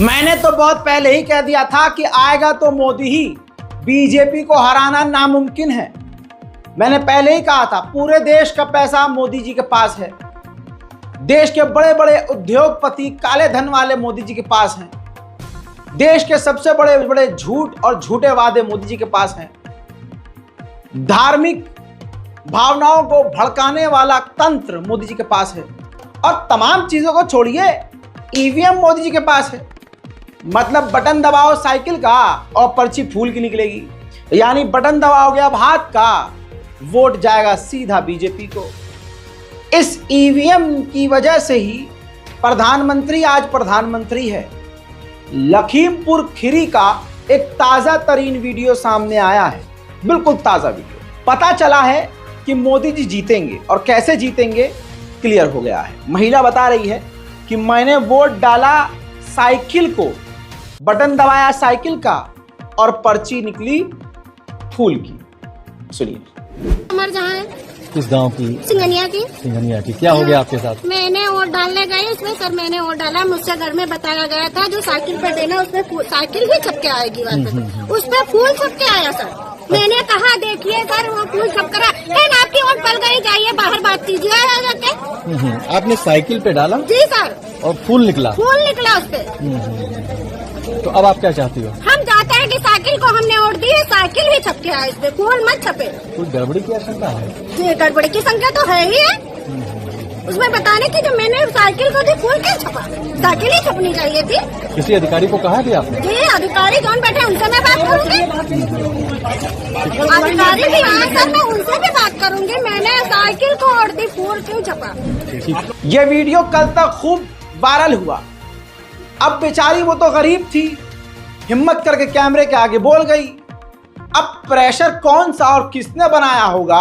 मैंने तो बहुत पहले ही कह दिया था कि आएगा तो मोदी ही, बीजेपी को हराना नामुमकिन है। मैंने पहले ही कहा था, पूरे देश का पैसा मोदी जी के पास है। देश के बड़े बड़े उद्योगपति काले धन वाले मोदी जी के पास हैं। देश के सबसे बड़े बड़े झूठ और झूठे वादे मोदी जी के पास हैं। धार्मिक भावनाओं को भड़काने वाला तंत्र मोदी जी के पास है। और तमाम चीजों को छोड़िए, ईवीएम मोदी जी के पास है। मतलब बटन दबाओ साइकिल का और पर्ची फूल की निकलेगी, यानी बटन दबाओगे अब हाथ का, वोट जाएगा सीधा बीजेपी को। इस ईवीएम की वजह से ही प्रधानमंत्री आज प्रधानमंत्री है। लखीमपुर खीरी का एक ताजा तरीन वीडियो सामने आया है, बिल्कुल ताजा वीडियो। पता चला है कि मोदी जी जीतेंगे और कैसे जीतेंगे क्लियर हो गया है। महिला बता रही है कि मैंने वोट डाला साइकिल को, बटन दबाया साइकिल का और पर्ची निकली फूल की। सुनिए। हमारे जहाँ है किस गांव की? सिंघनिया की। सिंघनिया की। क्या हो गया आपके साथ? मैंने वोट डालने गई उसमें सर, मैंने वोट डाला, मुझसे घर में बताया गया था जो साइकिल पे देना उसमें साइकिल भी छपके आएगी, उस पर फूल छपके आया सर। मैंने कहा देखिए सर वो फूल छप कर आपकी वोट पल गई, जाइए बाहर बात कीजिए आ जाके। आपने साइकिल पे डाला? जी सर। और फूल निकला? फूल निकला उस पे। तो अब आप क्या चाहती हो? हम चाहते हैं कि साइकिल को हमने वोट दी है, साइकिल ही छपके आए, इसमें फूल मत छपे। कोई गड़बड़ी की आशंका है? जी गड़बड़ी की संख्या तो है ही है। उसमें बताने की जब मैंने साइकिल को दी, फूल क्यों छपा? साइकिल ही छपनी चाहिए थी। किसी अधिकारी को कहा कि आपने? जी अधिकारी कौन बैठे उनसे मैं बात करूंगी। अधिकारी भी आए सर, मैं उनसे भी बात करूंगी। मैंने साइकिल को वोट दी, फूल क्यों छपा? ये वीडियो कल तक खूब वायरल हुआ। अब बेचारी वो तो गरीब थी, हिम्मत करके कैमरे के आगे बोल गई। अब प्रेशर कौन सा और किसने बनाया होगा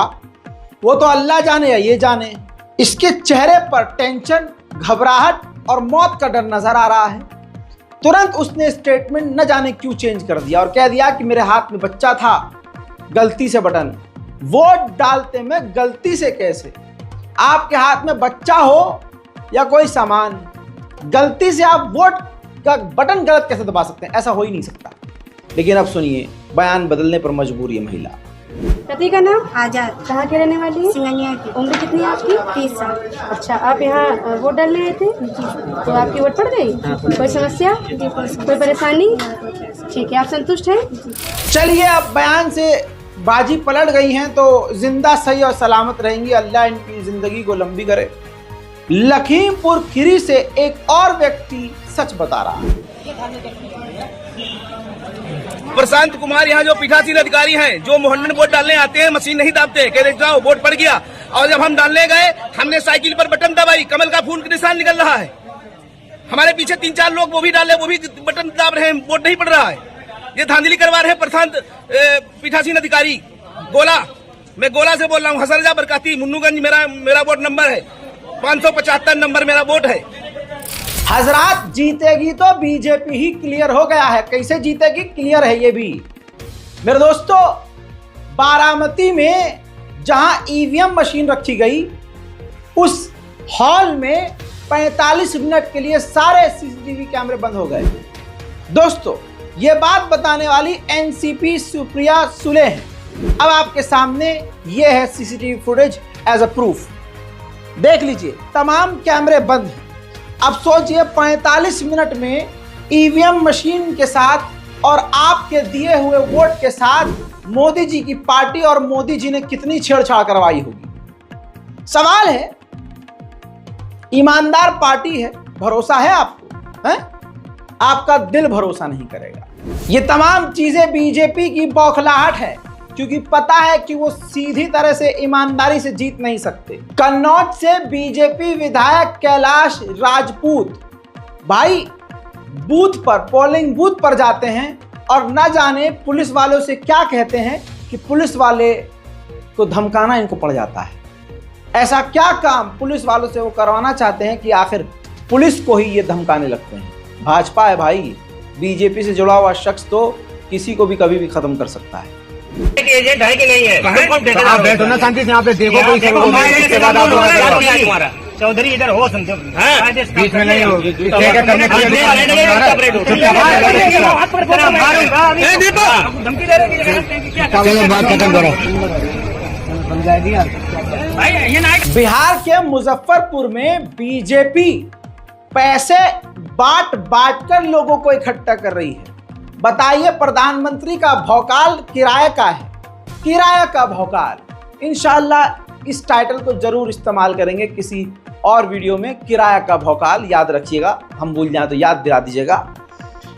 वो तो अल्लाह जाने या ये जाने। इसके चेहरे पर टेंशन, घबराहट और मौत का डर नजर आ रहा है। तुरंत उसने स्टेटमेंट न जाने क्यों चेंज कर दिया और कह दिया कि मेरे हाथ में बच्चा था, गलती से बटन वोट डालते में गलती से कैसे? आपके हाथ में बच्चा हो या कोई सामान, गलती से आप वोट का बटन गलत कैसे दबा सकते हैं? ऐसा हो ही नहीं सकता। लेकिन अब सुनिए, बयान बदलने पर मजबूर ये महिला। पति का नाम? आजाद। कहाँ के रहने वाली है? सिंघनिया की। उम्र कितनी है आपकी? 30 साल। अच्छा, आप यहाँ वोट डालने आए थे? तो आपकी वोट पड़ गई? कोई समस्या? कोई परेशानी? ठीक है, आप संतुष्ट हैं? चलिए, अब बयान से बाजी पलट गई हैं तो जिंदा सही और सलामत रहेंगी। अल्लाह इनकी जिंदगी को लंबी करे। लखीमपुर खीरी से एक और व्यक्ति सच बता रहा है। प्रशांत कुमार यहाँ जो पीठासीन अधिकारी हैं, जो मोहल्ले में वोट डालने आते हैं, मशीन नहीं दाबते, कह रहे जाओ वोट पड़ गया। और जब हम डालने गए, हमने साइकिल पर बटन दबाई, कमल का फूल का निशान निकल रहा है। हमारे पीछे 3-4 लोग वो भी डाले, वो भी बटन दाब रहे हैं, वोट नहीं पड़ रहा है। ये धांधली करवा रहे हैं प्रशांत पीठासीन अधिकारी। गोला, मैं गोला से बोल रहा हूँ, हसरजा बरकाती, मुन्नूगंज मेरा वोट नंबर है, 575 नंबर मेरा वोट है। हजरात, जीतेगी तो बीजेपी ही, क्लियर हो गया है। कैसे जीतेगी क्लियर है ये भी। मेरे दोस्तों, बारामती में जहां ईवीएम मशीन रखी गई, उस हॉल में 45 मिनट के लिए सारे सीसीटीवी कैमरे बंद हो गए। दोस्तों, ये बात बताने वाली एनसीपी सुप्रिया सुले है। अब आपके सामने ये है CCTV footage as a proof. देख लीजिए, तमाम कैमरे बंद हैं। अब सोचिए, 45 मिनट में ईवीएम मशीन के साथ और आपके दिए हुए वोट के साथ मोदी जी की पार्टी और मोदी जी ने कितनी छेड़छाड़ करवाई होगी। सवाल है, ईमानदार पार्टी है, भरोसा है आपको? है? आपका दिल भरोसा नहीं करेगा। ये तमाम चीजें बीजेपी की बौखलाहट है, क्योंकि पता है कि वो सीधी तरह से ईमानदारी से जीत नहीं सकते। कन्नौज से बीजेपी विधायक कैलाश राजपूत भाई बूथ पर, पोलिंग बूथ पर जाते हैं और न जाने पुलिस वालों से क्या कहते हैं कि पुलिस वाले को धमकाना इनको पड़ जाता है। ऐसा क्या काम पुलिस वालों से वो करवाना चाहते हैं कि आखिर पुलिस को ही ये धमकाने लगते हैं। भाजपा है भाई, बीजेपी से जुड़ा हुआ शख्स तो किसी को भी कभी भी खत्म कर सकता है। एजेंट है कि नहीं है? आप बैठो ना शांति से, यहाँ पे देखो कोई चौधरी इधर हो समझो बीच में नहीं होगी धमकी दे रहे बात खत्म करो। बिहार के मुजफ्फरपुर में बीजेपी पैसे बांट कर लोगों को इकट्ठा कर रही है। बताइए, प्रधानमंत्री का भौकाल किराए का है, किराए का भौकाल। इंशाल्लाह इस टाइटल को जरूर इस्तेमाल करेंगे किसी और वीडियो में। किराए का भौकाल याद रखिएगा, हम भूल जाए तो याद दिला दीजिएगा।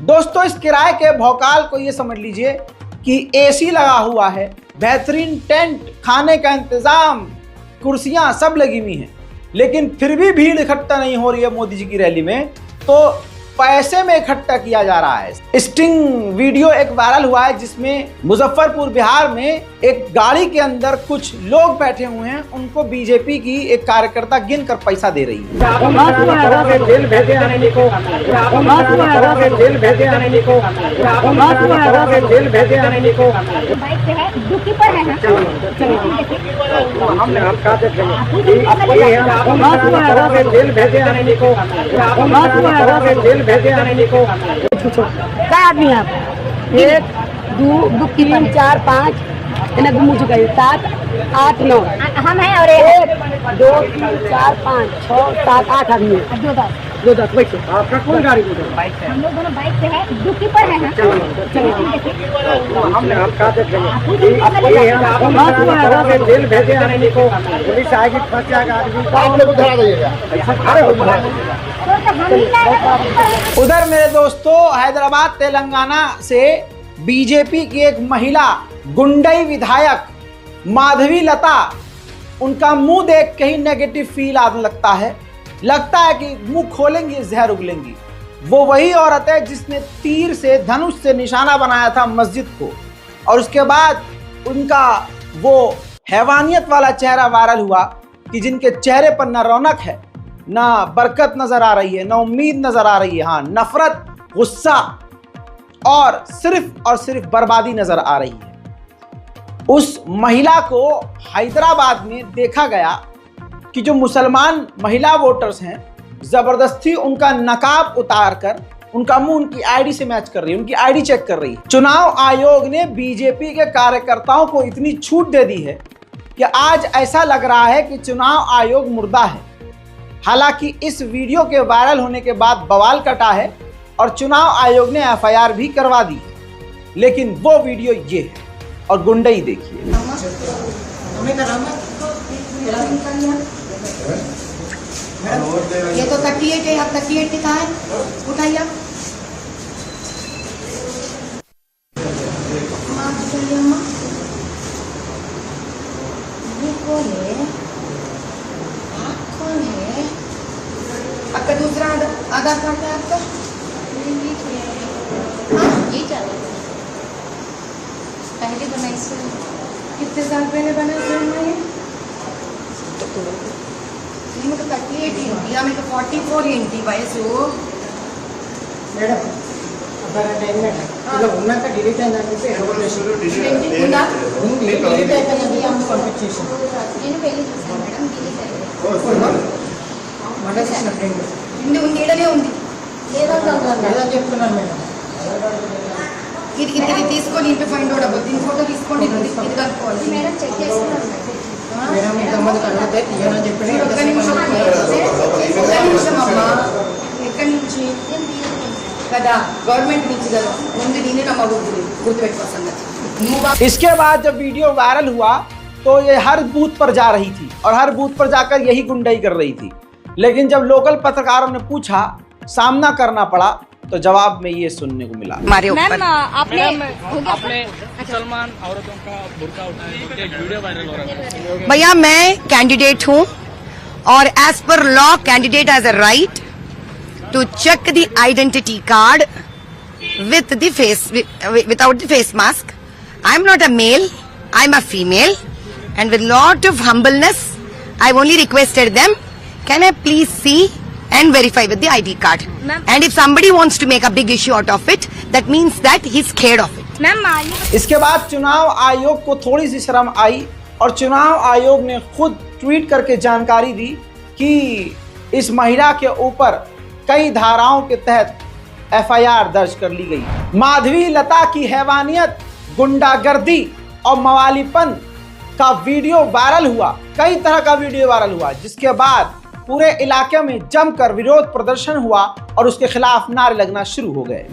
दोस्तों, इस किराए के भौकाल को ये समझ लीजिए कि एसी लगा हुआ है, बेहतरीन टेंट, खाने का इंतजाम, कुर्सियां सब लगी हुई हैं, लेकिन फिर भी भीड़ इकट्ठा नहीं हो रही है मोदी जी की रैली में, तो पैसे में इकट्ठा किया जा रहा है। स्टिंग वीडियो एक वायरल हुआ है जिसमें मुजफ्फरपुर बिहार में एक गाड़ी के अंदर कुछ लोग बैठे हुए हैं, उनको बीजेपी की एक कार्यकर्ता गिन कर पैसा दे रही है। क्या आदमी है आप? 1 2 3 4 5 इन्हें घूम चुका है, 7 8 9 हम हैं और 1 2 3 4 5 6 7 8 आदमी है। 2 10 बैठो। आपका कौन गाड़ी में? बाइक है। हम लोग दोनों बाइक पे है, दुखी पर है। हमने हम कहा थे जेल भेजे आने को, पुलिस आएगी, फंस जाएगा आदमी, आप लोग उधर आ जाइएगा। उधर मेरे दोस्तों, हैदराबाद तेलंगाना से बीजेपी की एक महिला गुंडई विधायक माधवी लता, उनका मुंह देख के ही नेगेटिव फील आने लगता है कि मुंह खोलेंगी जहर उगलेंगी। वो वही औरत है जिसने तीर से, धनुष से निशाना बनाया था मस्जिद को, और उसके बाद उनका वो हैवानियत वाला चेहरा वायरल हुआ कि जिनके चेहरे पर ना रौनक है, ना बरकत नजर आ रही है, ना उम्मीद नजर आ रही है, हाँ नफरत, गुस्सा और सिर्फ बर्बादी नजर आ रही है। उस महिला को हैदराबाद में देखा गया कि जो मुसलमान महिला वोटर्स हैं, जबरदस्ती उनका नकाब उतार कर उनका मुंह उनकी आईडी से मैच कर रही है, उनकी आईडी चेक कर रही है। चुनाव आयोग ने बीजेपी के कार्यकर्ताओं को इतनी छूट दे दी है कि आज ऐसा लग रहा है कि चुनाव आयोग मुर्दा है। हालांकि इस वीडियो के वायरल होने के बाद बवाल कटा है और चुनाव आयोग ने एफआईआर भी करवा दी है, लेकिन वो वीडियो ये है और गुंडई देखिए। ये तो 38 है, आप 38 लिखा है, उठाइए आप। कौन है? आपका दूसरा आधार कार्ड है आपका? हाँ, ये चल पहले बनाई से कितने साल पहले बना ये? मैं तो 38 इंटी, मैं तो 44 इंटी वयसु మేడం అక్కడ టైంలో ఇలా ఉన్నాక డిలీట్ అయిందని చెప్పి రెవల్యూషన్ డిలీట్ అయిపోయింది, అమ్మ పంపించేసి నేను పెళ్లి చేశాను మేడం, డిలీట్ అయ్యింది. మళ్ళీ చేసిన ఫ్రెండ్ ఉంది ఈడనే ఉంది. లేదని చెప్తున్నాను మేడం. ఇది తీసుకొని ఇంటి ఫైండ్ అవుట్ అవ్వదు. దీని ఫోటో తీసుకోండి, ఇది కలుపుకోవాలి మేడం. చెక్ చేసుకున్నాను మేడం, ఇంతమంది అడిగితే తీయనని చెప్పి ఒక్క నిమిషం అమ్మా. ఎక్కడి నుంచి కదా? గవర్నమెంట్ నుంచి కదా. ముందు నేనే నమ్మకూడదు, గుర్తుపెట్టుకో సంగతి. इसके बाद जब वीडियो वायरल हुआ तो ये हर बूथ पर जा रही थी और हर बूथ पर जाकर यही गुंडई कर रही थी, लेकिन जब लोकल पत्रकारों ने पूछा, सामना करना पड़ा, तो जवाब में ये सुनने को मिला। मैम, आपने मुसलमान औरतों का बुर्का उठाया, वीडियो वायरल हो रहा है। भैया, मैं कैंडिडेट हूँ और as per law candidate has a right to check the identity card with the face, without the face mask. I am not a male, I am a female, and with lot of humbleness I only requested them, can I please see and verify with the ID card. And if somebody wants to make a big issue out of it, that means that he's scared of it. इसके बाद चुनाव आयोग को थोड़ी सी शर्म आई और चुनाव आयोग ने खुद ट्वीट करके जानकारी दी कि इस महिला के ऊपर कई धाराओं के तहत FIR दर्ज कर ली गई। माधवी लता की हैवानियत, गुंडागर्दी और मवालीपन का वीडियो वायरल हुआ, कई तरह का वीडियो वायरल हुआ, जिसके बाद पूरे इलाके में जमकर विरोध प्रदर्शन हुआ और उसके खिलाफ नारे लगना शुरू हो गए।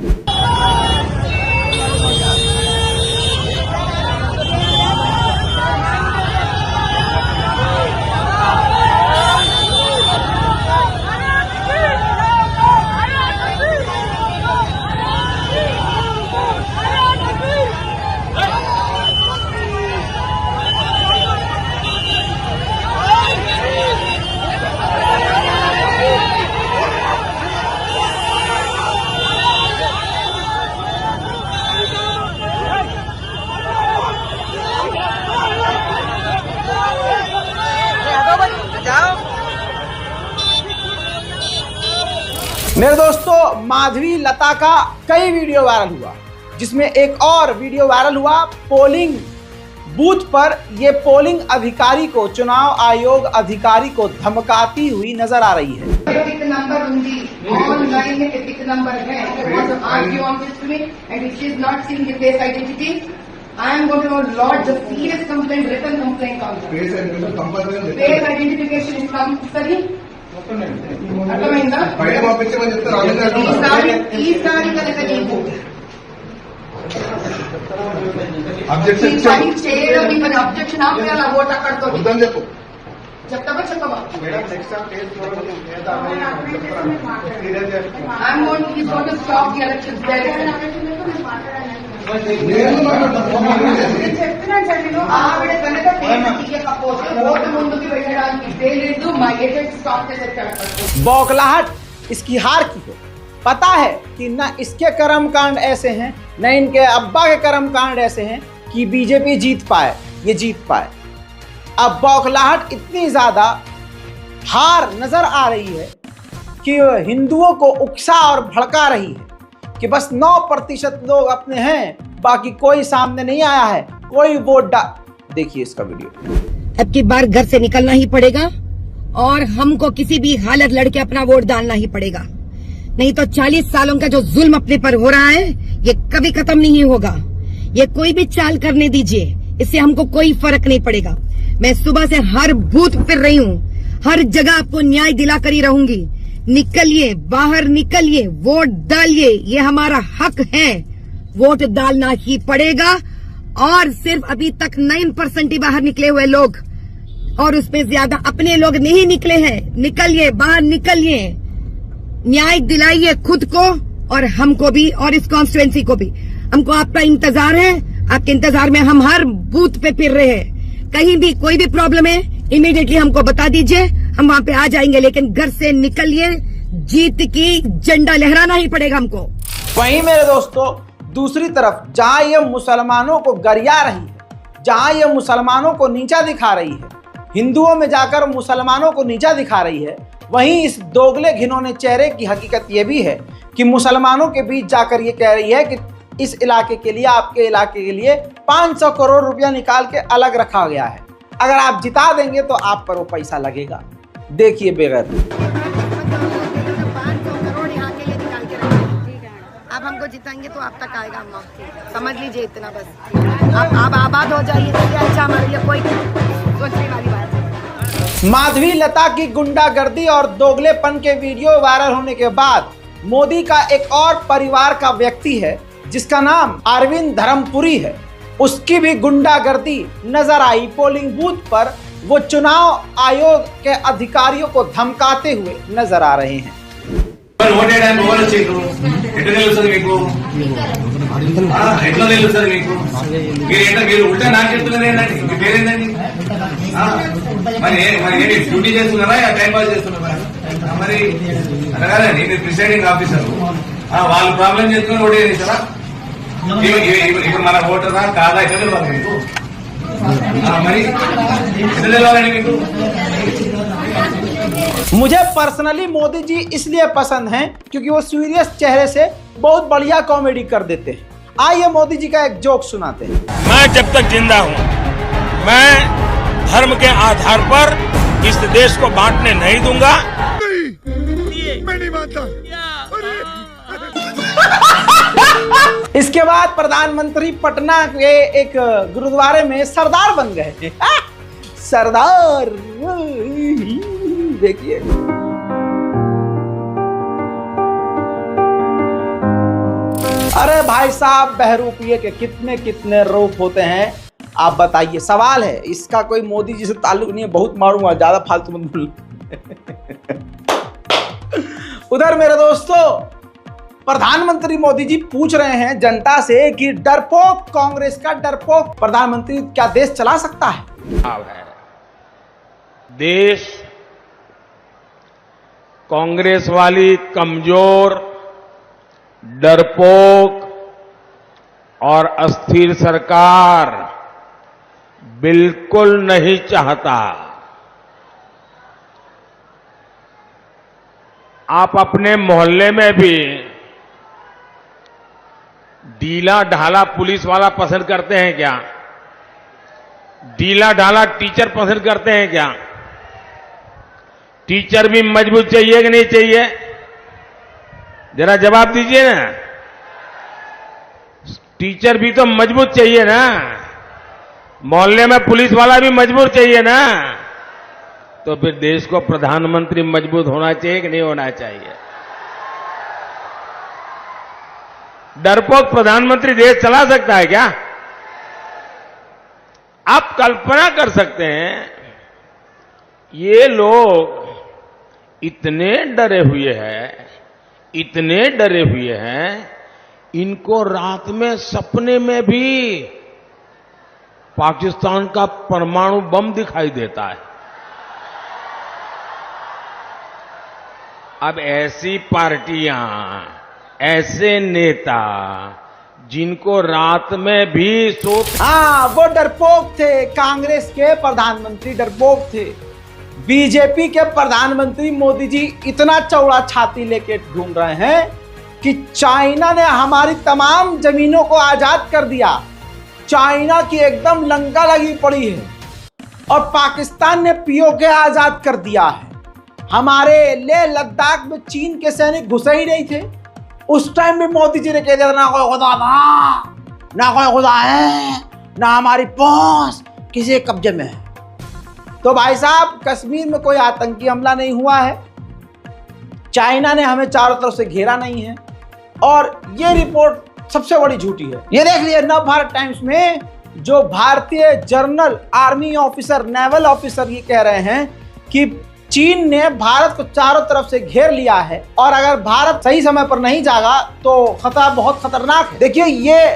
मेरे दोस्तों, माधवी लता का कई वीडियो वायरल हुआ, जिसमें एक और वीडियो वायरल हुआ पोलिंग बूथ पर ये पोलिंग अधिकारी को, चुनाव आयोग अधिकारी को धमकाती हुई नजर आ रही है। टिक नंबर होंगी ऑनलाइन में टिक नंबर है और argue on this to me and if she is not seeing the face identity I am going to lodge a serious complaint, written complaint on her. Face identification is compulsory. అర్థమైందా? ఈసారి కనుక నీకు పని చేయడం నీకు objection ఆపేయాల vote అక్కడితో చెప్తావా చెప్పవా? I'm going to stop the elections there. ఆవిడ కనుక తీయకపోతే ఓటు ముందుకు వెళ్ళడానికి లేదు, మా ఏజెంట్ స్టాప్ చేసేస్తాడు। बौखलाहट इसकी हार की है। पता है कि न इसके कर्मकांड ऐसे हैं, न इनके अब्बा के कर्मकांड ऐसे हैं कि बीजेपी जीत पाए, ये जीत पाए। अब बौखलाहट इतनी ज्यादा हार नजर आ रही है कि हिंदुओं को उकसा और भड़का रही है कि बस 9% लोग अपने हैं, बाकी कोई सामने नहीं आया है, कोई वोट देखिए इसका वीडियो। अब की बार घर से निकलना ही पड़ेगा और हमको किसी भी हालत लड़के अपना वोट डालना ही पड़ेगा, नहीं तो 40 सालों का जो जुल्म अपने पर हो रहा है ये कभी खत्म नहीं होगा। ये कोई भी चाल करने दीजिए, इससे हमको कोई फर्क नहीं पड़ेगा। मैं सुबह से हर बूथ फिर रही हूँ, हर जगह आपको न्याय दिला कर ही रहूंगी। निकलिए, बाहर निकलिए, वोट डालिए, ये हमारा हक है, वोट डालना ही पड़ेगा। और सिर्फ अभी तक 9% ही बाहर निकले हुए लोग और उसमें ज्यादा अपने लोग नहीं निकले हैं। निकलिए, बाहर निकलिए, न्याय दिलाइए खुद को और हमको भी और इस कॉन्स्टिट्यूएंसी को भी। हमको आपका इंतजार है, आपके इंतजार में हम हर बूथ पे फिर रहे हैं। कहीं भी कोई भी प्रॉब्लम है इमीडिएटली हमको बता दीजिए, हम वहाँ पे आ जाएंगे, लेकिन घर से निकलिए, जीत की झंडा लहराना ही पड़ेगा हमको। वहीं मेरे दोस्तों, दूसरी तरफ जहां ये मुसलमानों को गरिया रही है, जहां ये मुसलमानों को नीचा दिखा रही है, हिंदुओं में जाकर मुसलमानों को नीचा दिखा रही है, वहीं इस दोगले घिनौने चेहरे की हकीकत ये भी है कि मुसलमानों के बीच जाकर ये कह रही है कि इस इलाके के लिए, आपके इलाके के लिए 500 करोड़ रुपया निकाल के अलग रखा गया है, अगर आप जिता देंगे तो आप पर वो पैसा लगेगा। देखिए बेगैर आप हमको जिताएंगे तो आप तक आएगा, हम समझ लीजिए इतना बस। आप आबाद हो जाइए, अच्छा हमारे लिए कोई सोचने वाली बात है। माधवी लता की गुंडागर्दी और दोगलेपन के वीडियो वायरल होने के बाद मोदी का एक और परिवार का व्यक्ति है जिसका नाम अरविंद धर्मपुरी है, उसकी भी गुंडागर्दी नजर आई। पोलिंग बूथ पर वो चुनाव आयोग के अधिकारियों को धमकाते हुए नजर आ रहे हैं। ఎట్లా తెలుస్తుంది మీకు? మీరు ఉల్టా నాకు చెప్తున్నారు ఏంటండి? మీ పేరేంటండి? మరి డ్యూటీ చేస్తున్నారా, టైం పాస్ చేస్తున్నారా? మరి అనగానండి, మీరు ప్రిసైడింగ్ ఆఫీసర్, వాళ్ళు ప్రాబ్లం చేసుకుని ఓటు చేస్తారా? ఇప్పుడు మన ఓటరా కాదా ఎట్లా తెలియాలి మీకు? మరి ఎట్లా తెలియాలండి మీకు? मुझे पर्सनली मोदी जी इसलिए पसंद हैं क्योंकि वो सीरियस चेहरे से बहुत बढ़िया कॉमेडी कर देते हैं। आइए मोदी जी का एक जोक सुनाते हैं। मैं जब तक जिंदा हूँ मैं धर्म के आधार पर इस देश को बांटने नहीं दूंगा। इसके बाद प्रधानमंत्री पटना के एक गुरुद्वारे में सरदार बन गए। सरदार देखिए। अरे भाई साहब, बहरूपिये के कितने कितने रूप होते हैं आप बताइए। सवाल है, इसका कोई मोदी जी से ताल्लुक नहीं है, बहुत मारूंगा, ज्यादा फालतू मत बोल। उधर मेरे दोस्तों, प्रधानमंत्री मोदी जी पूछ रहे हैं जनता से कि डरपोक कांग्रेस का डरपोक प्रधानमंत्री क्या देश चला सकता है? देश कांग्रेस वाली कमजोर, डरपोक और अस्थिर सरकार बिल्कुल नहीं चाहता। आप अपने मोहल्ले में भी ढीला ढाला पुलिस वाला पसंद करते हैं क्या? ढीला ढाला टीचर पसंद करते हैं क्या? टीचर भी मजबूत चाहिए कि नहीं चाहिए? जरा जवाब दीजिए ना। टीचर भी तो मजबूत चाहिए ना। मोहल्ले में पुलिस वाला भी मजबूत चाहिए ना। तो फिर देश को प्रधानमंत्री मजबूत होना चाहिए कि नहीं होना चाहिए? डरपोक प्रधानमंत्री देश चला सकता है क्या? आप कल्पना कर सकते हैं, ये लोग इतने डरे हुए हैं, इतने डरे हुए हैं, इनको रात में सपने में भी पाकिस्तान का परमाणु बम दिखाई देता है। अब ऐसी पार्टियां, ऐसे नेता जिनको रात में भी हाँ, वो डरपोक थे। कांग्रेस के प्रधानमंत्री डरपोक थे। बीजेपी के प्रधानमंत्री मोदी जी इतना चौड़ा छाती लेके ढूंढ रहे हैं कि चाइना ने हमारी तमाम जमीनों को आजाद कर दिया। चाइना की एकदम लंका लगी पड़ी है और पाकिस्तान ने पीओके आजाद कर दिया है। हमारे लेह लद्दाख में चीन के सैनिक घुसे ही नहीं थे। उस टाइम भी मोदी जी ने कह दिया ना कोई खुदा ना कोई खुदा है, ना हमारी पहुंच किसी कब्जे में है। तो भाई साहब, कश्मीर में कोई आतंकी हमला नहीं हुआ है। चाइना ने हमें चारों तरफ से घेरा नहीं है और ये रिपोर्ट सबसे बड़ी झूठी है। ये देख लिए नव भारत टाइम्स में जो भारतीय journal army officer, naval officer ये कह रहे हैं कि चीन ने भारत को चारों तरफ से घेर लिया है और अगर भारत सही समय पर नहीं जागा तो खतरा बहुत खतरनाक है। देखिए, ये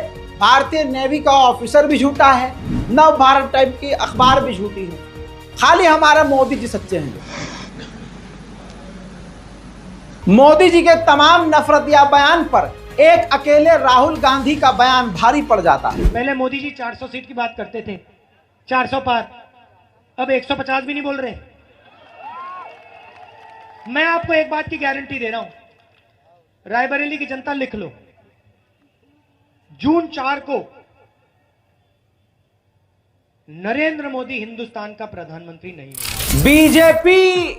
भारतीय नेवी का ऑफिसर भी झूठा है, नव भारत टाइम्स की अखबार भी झूठी है। खाली हमारा मोदी जी सच्चे हैं। मोदी जी के तमाम नफरतिया बयान पर एक अकेले राहुल गांधी का बयान भारी पड़ जाता है। पहले मोदी जी 400 सीट की बात करते थे, 400 पार, अब 150 भी नहीं बोल रहे। मैं आपको एक बात की गारंटी दे रहा हूं, रायबरेली की जनता लिख लो, जून 4 को नरेंद्र मोदी हिंदुस्तान का प्रधानमंत्री नहीं होगा। बीजेपी